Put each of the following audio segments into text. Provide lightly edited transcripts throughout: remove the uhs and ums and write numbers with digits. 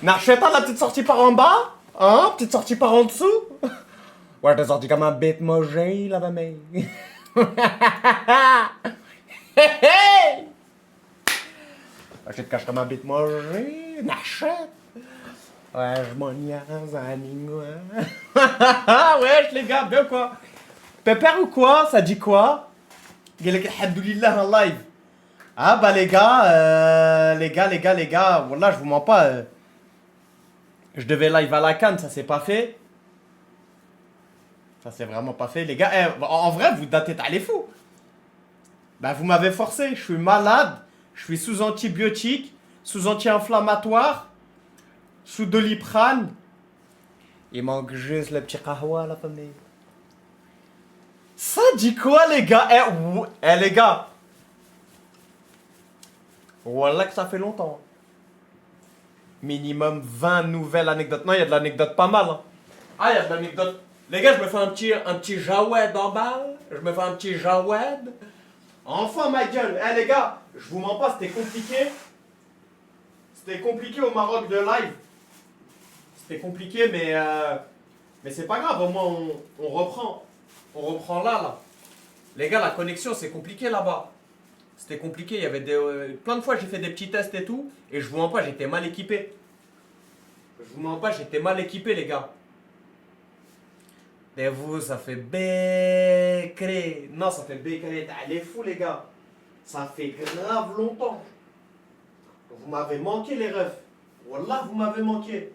Narcheta, la petite sortie par en bas? Hein? Petite sortie par en dessous? Ouais, t'es sorti comme un bête mogé, là, mais. Hey! Je te cache comme un bête mogé, Narchette. Ouais, je m'en niaise, anime. Wesh, les gars, bien quoi? Pépère ou quoi? Ça dit quoi? Galek alhamdoulilah en live. Ah bah les gars, les gars, voilà, je vous mens pas. Je devais live à la canne, ça s'est pas fait. Ça s'est vraiment pas fait, les gars. En vrai, vous datez t'as les fous. Bah vous m'avez forcé, je suis malade, je suis sous antibiotiques, sous anti-inflammatoire, sous Doliprane. Il manque juste le petit kahwa la famille. Ça dit quoi les gars? Les gars. Voilà que ça fait longtemps. Minimum 20 nouvelles anecdotes. Non, il y a de l'anecdote pas mal. Hein. Ah, il y a de l'anecdote. Les gars, je me fais un petit jawed en balle. Je me fais un petit jawed. Enfin, ma gueule. Les gars, je vous mens pas, c'était compliqué. C'était compliqué au Maroc de live. C'était compliqué, mais c'est pas grave. Au moins, on reprend. On reprend là. Les gars, la connexion, c'est compliqué là-bas. C'était compliqué, il y avait plein de fois j'ai fait des petits tests et tout, et je vous mens pas, j'étais mal équipé. Je vous mens pas, j'étais mal équipé les gars. Et vous, ça fait bécré. Non, ça fait bécré, allez fou les gars. Ça fait grave longtemps. Vous m'avez manqué les refs. Wallah, vous m'avez manqué.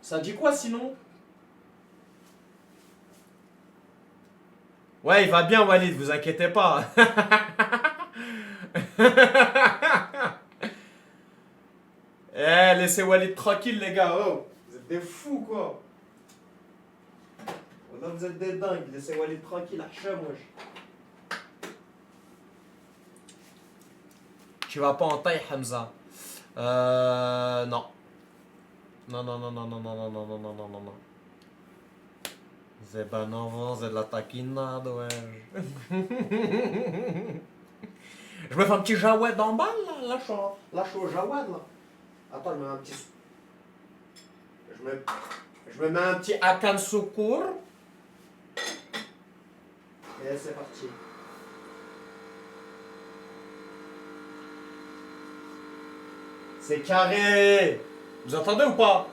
Ça dit quoi sinon? Ouais, il va bien Walid, vous inquiétez pas. Laissez Walid tranquille les gars, oh. Vous êtes des fous quoi. Là vous êtes des dingues, laissez Walid tranquille, Hacham wesh. Tu vas pas en taille Hamza? Non. Non. C'est pas non, c'est de la taquinade, ouais. Je me fais un petit jawed en balle, là. Là, je suis au jawed, là. Attends, je me mets un petit... Je me mets un petit akan soukour. Et c'est parti. C'est carré. Vous entendez ou pas?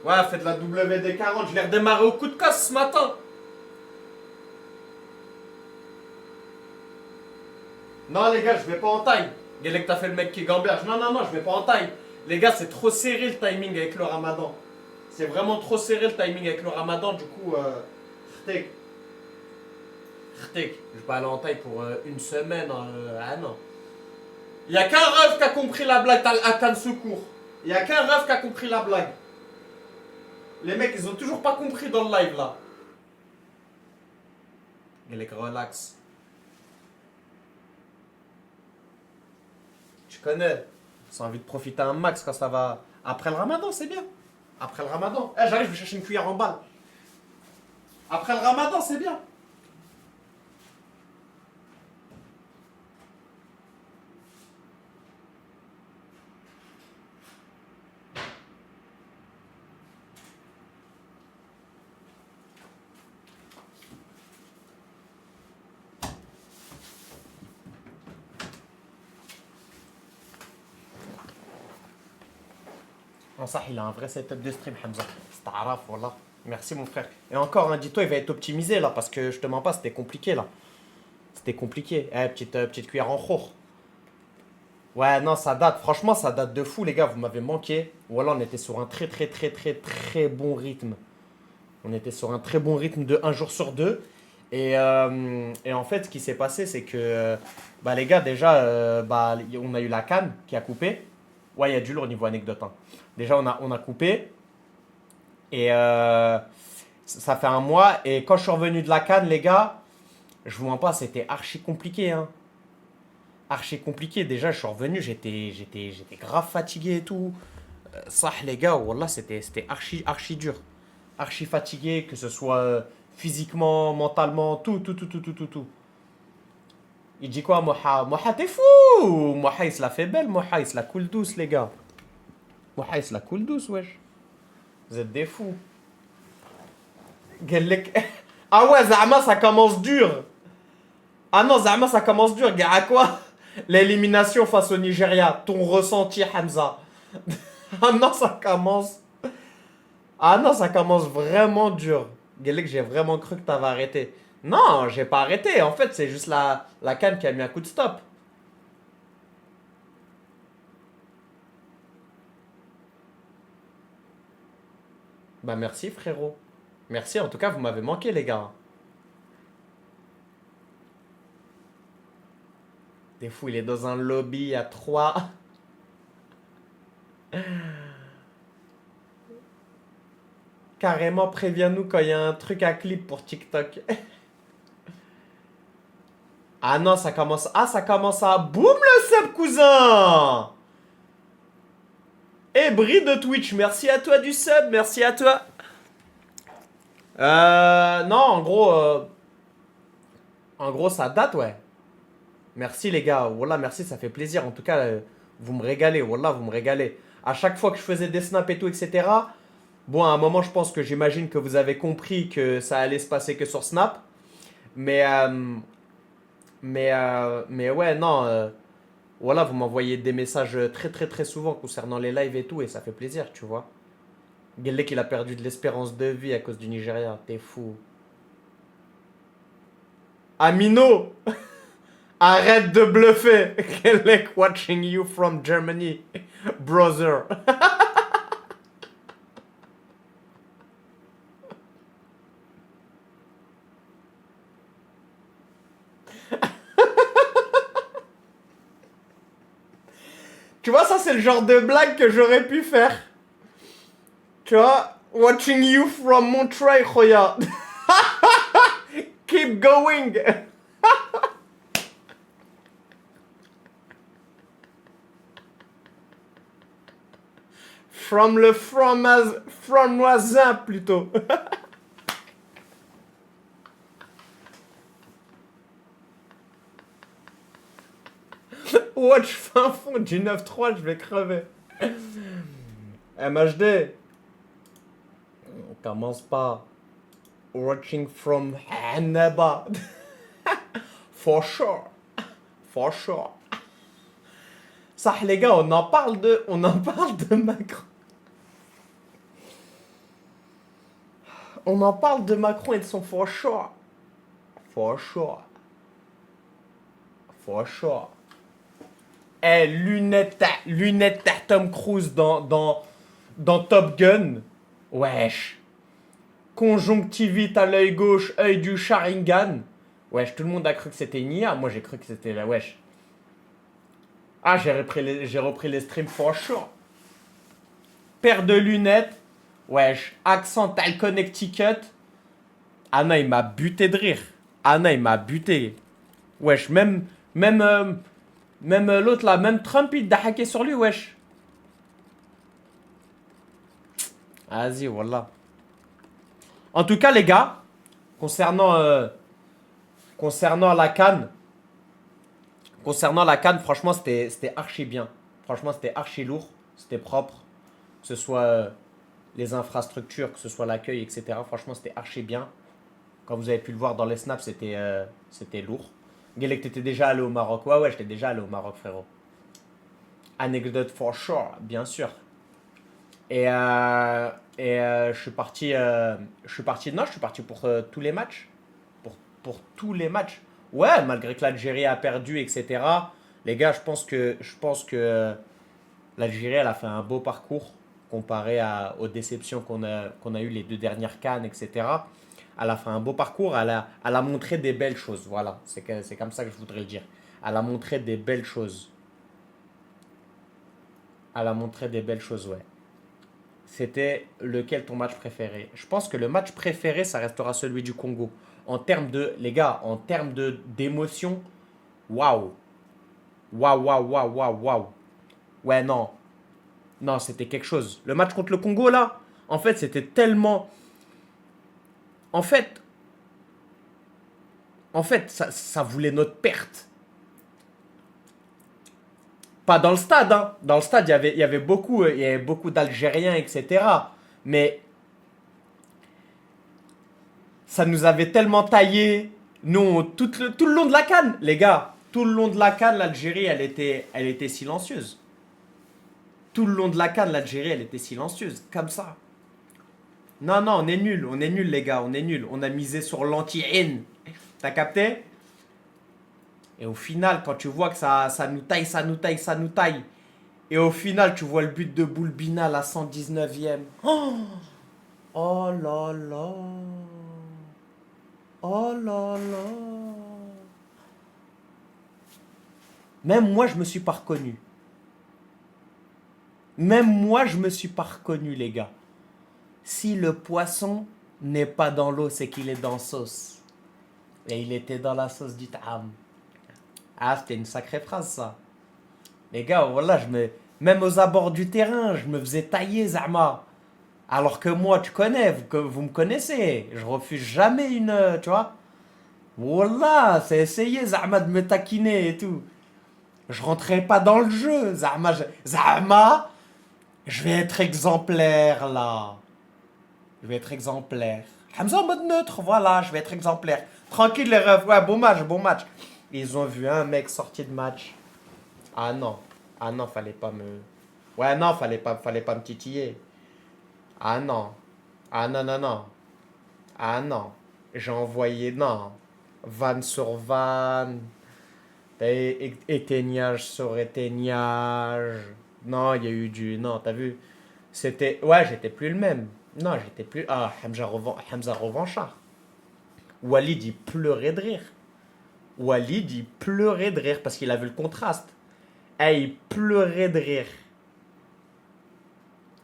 Ouais, faites la WD-40. Je l'ai redémarré au coup de casse ce matin. Non, les gars, je vais pas en taille. Galek, t'as fait le mec qui gamberge. Non, je vais pas en taille. Les gars, c'est trop serré le timing avec le ramadan. C'est vraiment trop serré le timing avec le ramadan. Du coup, Rtek. Je vais pas aller en taille pour une semaine. Ah non. Il y a qu'un ref qui a compris la blague. T'as l'Atan Secours. Il y a qu'un ref qui a compris la blague. Les mecs, ils ont toujours pas compris dans le live là. Galek, relax. Tu connais. C'est envie de profiter un max quand ça va. Après le ramadan, c'est bien. Après le ramadan. J'arrive, je vais chercher une cuillère en balle. Après le ramadan, c'est bien. En ça, il a un vrai setup de stream, Hamza. C'est araf, voilà. Merci, mon frère. Et encore, hein, dis-toi, il va être optimisé, là, parce que je te mens pas, c'était compliqué, là. C'était compliqué. Petite cuillère en khour. Ouais, non, ça date. Franchement, ça date de fou, les gars. Vous m'avez manqué. Voilà, on était sur un très bon rythme. On était sur un très bon rythme de un jour sur deux. Et en fait, ce qui s'est passé, c'est que, bah, les gars, déjà, on a eu la canne qui a coupé. Ouais, il y a du lourd au niveau anecdote. Hein. Déjà, on a coupé. Et ça fait un mois. Et quand je suis revenu de la canne, les gars, je vous mens pas, c'était archi compliqué. Hein. Archi compliqué. Déjà, je suis revenu, j'étais grave fatigué et tout. Ça, les gars, wallah, c'était archi dur. Archi fatigué, que ce soit physiquement, mentalement, tout. Il dit quoi, Moha? Moha, t'es fou! Moha, il se la fait belle, Moha, il se la coule douce, les gars. Ouais, c'est la cool douce, wesh. Vous êtes des fous. قال Ah ouais, Zama, ça commence dur. Ah non, Zama, ça commence dur. Gars, à quoi? L'élimination face au Nigeria. Ton ressenti, Hamza. Ah non, ça commence. Ah non, ça commence vraiment dur. Guélec, j'ai vraiment cru que t'avais arrêté. Non, j'ai pas arrêté. En fait, c'est juste la canne qui a mis un coup de stop. Bah merci, frérot. Merci, en tout cas, vous m'avez manqué, les gars. Des fous, il est dans un lobby à 3. Carrément, préviens-nous quand il y a un truc à clip pour TikTok. Ah non, ça commence. Ah, ça commence à. Boum le sub, cousin! Eh, Brie de Twitch, merci à toi du sub, merci à toi. Non, en gros, ça date, ouais. Merci les gars, Wallah, merci, ça fait plaisir. En tout cas, vous me régalez, Wallah, vous me régalez. À chaque fois que je faisais des snaps et tout, etc. Bon, à un moment, je pense que j'imagine que vous avez compris que ça allait se passer que sur Snap. Mais, mais ouais, non. Voilà, vous m'envoyez des messages très très très souvent concernant les lives et tout, et ça fait plaisir, tu vois. Guelleh qu'il a perdu de l'espérance de vie à cause du Nigeria, t'es fou. Amino, arrête de bluffer. Guelleh watching you from Germany, brother. Tu vois, ça c'est le genre de blague que j'aurais pu faire. Tu vois, watching you from Montreuil, Khoya. Keep going. From le fromoisin plutôt. Watch fin fond du 9-3, je vais crever. MHD. On commence pas. Watching from Hannaba. For sure. For sure. Ça, les gars, on en parle de Macron. On en parle de Macron et de son for sure. For sure. For sure. Eh, lunettes à Tom Cruise dans Top Gun. Wesh. Conjonctivite à l'œil gauche, œil du Sharingan. Wesh, tout le monde a cru que c'était une IA. Moi, j'ai cru que c'était la wesh. Ah, j'ai repris les streams for sure. Paire de lunettes. Wesh, Accental Connecticut. Anna, il m'a buté de rire. Anna, il m'a buté. Wesh, même l'autre là, même Trump, il a hacké sur lui, wesh. Vas-y, voilà. En tout cas, les gars, concernant la canne, franchement, c'était archi bien. Franchement, c'était archi lourd, c'était propre. Que ce soit les infrastructures, que ce soit l'accueil, etc. Franchement, c'était archi bien. Quand vous avez pu le voir dans les snaps, c'était lourd. Guélec, t'étais déjà allé au Maroc. Ouais, ouais, j'étais déjà allé au Maroc, frérot. Anecdote for sure, bien sûr. Et, je suis parti. Non, je suis parti pour tous les matchs. Pour tous les matchs. Ouais, malgré que l'Algérie a perdu, etc. Les gars, je pense que l'Algérie, elle a fait un beau parcours comparé aux déceptions qu'on a eues les deux dernières CAN, etc. Elle a fait un beau parcours. Elle a montré des belles choses. Voilà, c'est comme ça que je voudrais le dire. Elle a montré des belles choses. Elle a montré des belles choses, ouais. C'était lequel ton match préféré? Je pense que le match préféré, ça restera celui du Congo. En termes de, les gars, en termes d'émotion, waouh. Waouh, waouh, waouh, waouh, waouh. Ouais, non. Non, c'était quelque chose. Le match contre le Congo, là, en fait, c'était tellement. En fait, ça voulait notre perte. Pas dans le stade, hein. Dans le stade, il y avait beaucoup d'Algériens, etc. Mais ça nous avait tellement taillé. Nous, tout le long de la CAN, les gars, tout le long de la CAN, l'Algérie, elle était silencieuse. Tout le long de la CAN, l'Algérie, elle était silencieuse, comme ça. Non, non, on est nul, les gars, on est nul. On a misé sur l'anti-haine. T'as capté? Et au final, quand tu vois que ça nous taille, ça nous taille, ça nous taille. Et au final, tu vois le but de Boulbina à la 119e. Oh, oh là là. Oh là là. Même moi, je me suis pas reconnu. Même moi, je me suis pas reconnu, les gars. Si le poisson n'est pas dans l'eau, c'est qu'il est dans la sauce. Et il était dans la sauce du ta'am. Ah, c'était une sacrée phrase, ça. Les gars, voilà, même aux abords du terrain, je me faisais tailler, Zama. Alors que moi, tu connais, vous me connaissez. Je refuse jamais une, tu vois. Wallah, c'est essayer, Zama, de me taquiner et tout. Je rentrais pas dans le jeu, Zama. Zama, je vais être exemplaire, là. Je vais être exemplaire. Hamza en mode neutre, voilà, je vais être exemplaire. Tranquille, les refs, ouais, bon match, bon match. Ils ont vu un mec sorti de match. Ah non. Ah non, fallait pas me. Ouais, non, fallait pas me titiller. Ah non. Ah non, non, non. Ah non. J'ai envoyé. Non. Van sur van. Éteignage sur éteignage. Non, il y a eu du. Non, t'as vu. C'était. Ouais, j'étais plus le même. Non, j'étais plus. Ah, Hamza revanchard. Walid, il pleurait de rire. Walid, il pleurait de rire parce qu'il a vu le contraste. Eh, il pleurait de rire.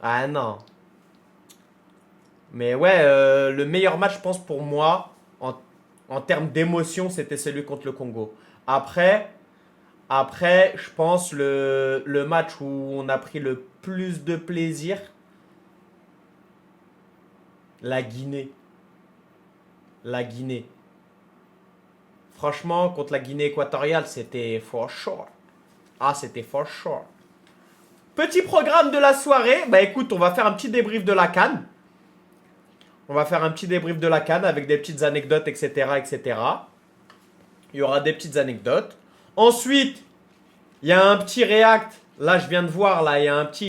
Ah non. Mais ouais, le meilleur match, je pense, pour moi, en termes d'émotion, c'était celui contre le Congo. Après, je pense, le match où on a pris le plus de plaisir, la Guinée. La Guinée. Franchement, contre la Guinée équatoriale, c'était for sure. Ah, c'était for sure. Petit programme de la soirée. Bah écoute, on va faire un petit débrief de la CAN. On va faire un petit débrief de la CAN avec des petites anecdotes, etc., etc. Il y aura des petites anecdotes. Ensuite, il y a un petit react. Là, je viens de voir, là, il y a un petit